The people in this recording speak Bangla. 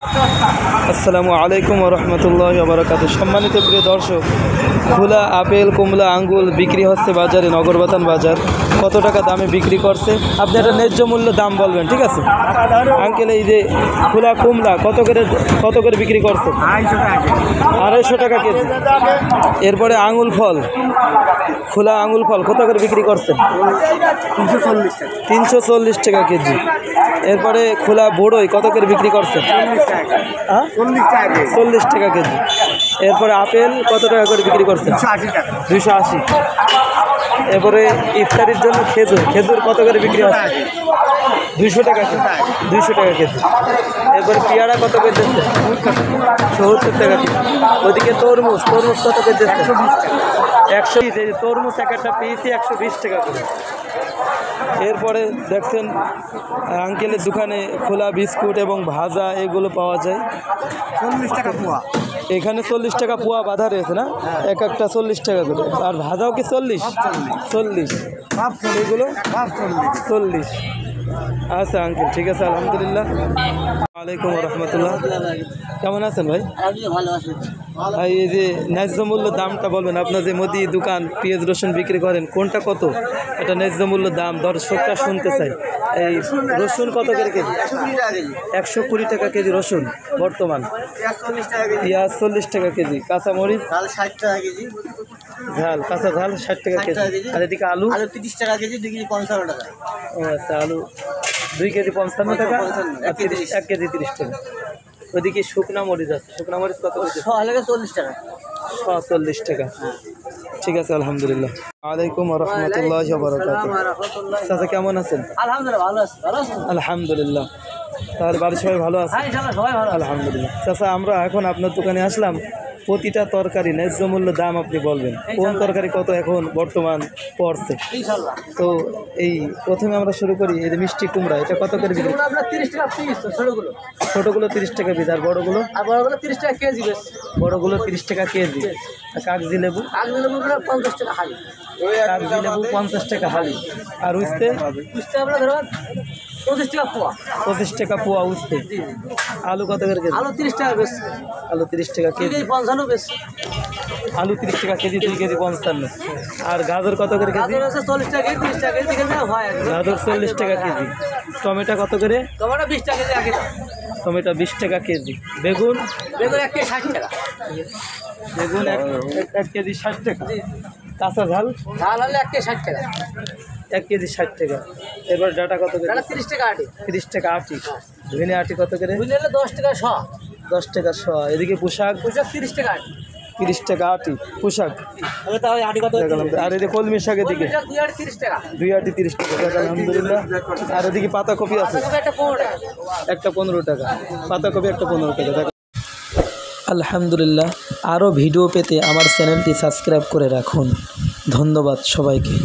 আসসালামু আলাইকুম ওয়া রাহমাতুল্লাহি ওয়া বারাকাতুহু। সম্মানিত প্রিয় দর্শক, খোলা আপেল, কমলা, আঙ্গুর বিক্রি হচ্ছে বাজারে, নগরবাতান বাজার। কত টাকা দামে বিক্রি করছে আপনি একটা ন্যায্য মূল্য দাম বলবেন, ঠিক আছে? আঙ্কেল, এই যে খোলা কমলা কত করে বিক্রি করছে? 250 টাকা কেজি। এরপরে আঙুল ফল, খোলা আঙুল ফল কত করে বিক্রি করছেন? 340 টাকা কেজি। এরপরে খোলা বড়ই কত করে বিক্রি করছেন? 40 টাকা কেজি। এরপরে আপেল কত টাকা করে বিক্রি করছেন? 280। এরপরে ইফতারির জন্য খেজুর কত করে বিক্রি হচ্ছে? 200 টাকা কেজি। 200 টাকা কেজি। এরপরে পেয়ারা কত করে দিচ্ছে? 70 টাকা কেজি। ওদিকে তরমুজ কত করে দিচ্ছে? 120। এই তরমুজ একটা পিসই 120 টাকা করে। এরপরে দেখছেন আঙ্কেলের দোকানে খোলা বিস্কুট এবং ভাজা এগুলো পাওয়া যায়। 40 টাকা পোয়া। এখানে 40 টাকা পোয়া বাঁধা রয়েছে না? এক একটা 40 টাকা করে। আর ভাজাও কি 40? এগুলো 40। আচ্ছা আঙ্কেল, ঠিক আছে, আলহামদুলিল্লাহ। ওয়ালাইকুম রহমতুল্লাহ। কেমন আছেন ভাই? ভালো আছি ভাই, এই যে ন্যায্য মূল্য দামটা বলবেন। আপনার যে মুদি দোকান পেঁয়াজ রসুন বিক্রি করেন, কোনটা কত? এটা ন্যায্য মূল্য দাম দর্শকরা শুনতে চাই। এই রসুন কত করে কেজি? 120 টাকা কেজি রসুন বর্তমান। পেঁয়াজ 40 টাকা কেজি। কাঁচামরিচ 60 টাকা কেজি। ঝাল, কাঁচা ঝাল 60 টাকা কেজি। আর এদিকে আলু 30 টাকা কেজি, 2 কেজি 55 টাকা। ও আচ্ছা, আলু 2 কেজি 55 টাকা, আর 1 কেজি 30 টাকা। ওইদিকে শুকনা মরিচ আছে, শুকনা মরিচ কত কেজি? 40 টাকা। 40 টাকা। ঠিক আছে, আলহামদুলিল্লাহ। ওয়ালাইকুম রহমতুল্লাহি ওয়া বারাকাতুহু। চাচা কেমন আছেন? আলহামদুলিল্লাহ ভালো আছি। ভালো আছেন? আলহামদুলিল্লাহ। তাহলে বাড়ির সবাই ভালো আছে? হ্যাঁ, ইনশাআল্লাহ সবাই ভালো আছে। আলহামদুলিল্লাহ। চাচা, আমরা এখন আপনার দোকানে আসলাম, প্রতিটা তরকারি ন্যায্য মূল্য দাম আপনি বলবেন। কোন তরকারি কত এখন বর্তমান পড়ছে? ইনশাআল্লাহ। তো এই প্রথমে আমরা শুরু করি, এই যে মিষ্টি কুমড়া, এটা কত করে বিক্রি? আপনার 30 টাকা পিস, ছোটগুলো 30 টাকা পিস, আর বড়গুলো? আর বড়গুলো 30 টাকা কেজি বেশ। বড়গুলো 30 টাকা কেজি। আর কাগজি লেবু? 50 টাকা হালি। কাগজি লেবু 50 টাকা হালি। আর উস্তে? আপনার ধরুন 25 টাকা পোয়া। 25 টাকা পোয়া উস্তে। আলু কত করে কেজি? আলু 30 টাকা বেশ। আলু 30 টাকা কেজি। 55 বেশ। আলু 30 টাকা কেজি, 2 কেজি 55। আর গাজর কত করে কেজি? গাজর আছে 40 টাকা কেজি, 30 টাকা কেজি, এখানে হয় গাজর 40 টাকা কেজি। টমেটো কত করে? টমেটো 20 টাকা কেজি আগে। টমেটো 20 টাকা কেজি। বেগুন? বেগুন 1 কেজি 60 টাকা। বেগুন 1 কেজি 60 টাকা। কাঁচা ঝাল? ঝাল হলে 1 কেজি 60 টাকা। 1 কেজি 60 টাকা। এবার ডাটা কত করে? ডাটা 30 টাকা আটি। 30 টাকা আটি। ধনে আটি কত করে? ধনে হলে 10 টাকা শ। 10 টাকা শ। এদিকে পোশাক? 30 টাকা আটি। 30 টাকা আটি পোশাক। তবে তাও আটি কত? আর এদিকে কলমি শাক, এদিকে 2 আটি 30 টাকা। 2 আটি 30 টাকা। আলহামদুলিল্লাহ। আর এদিকে পাতাকপি আছে, একটা 15 টাকা। একটা 15 টাকা। পাতাকপি একটা 15 টাকা। আলহামদুলিল্লাহ। আরও ভিডিও পেতে আমার চ্যানেলটি সাবস্ক্রাইব করে রাখুন। ধন্যবাদ সবাইকে।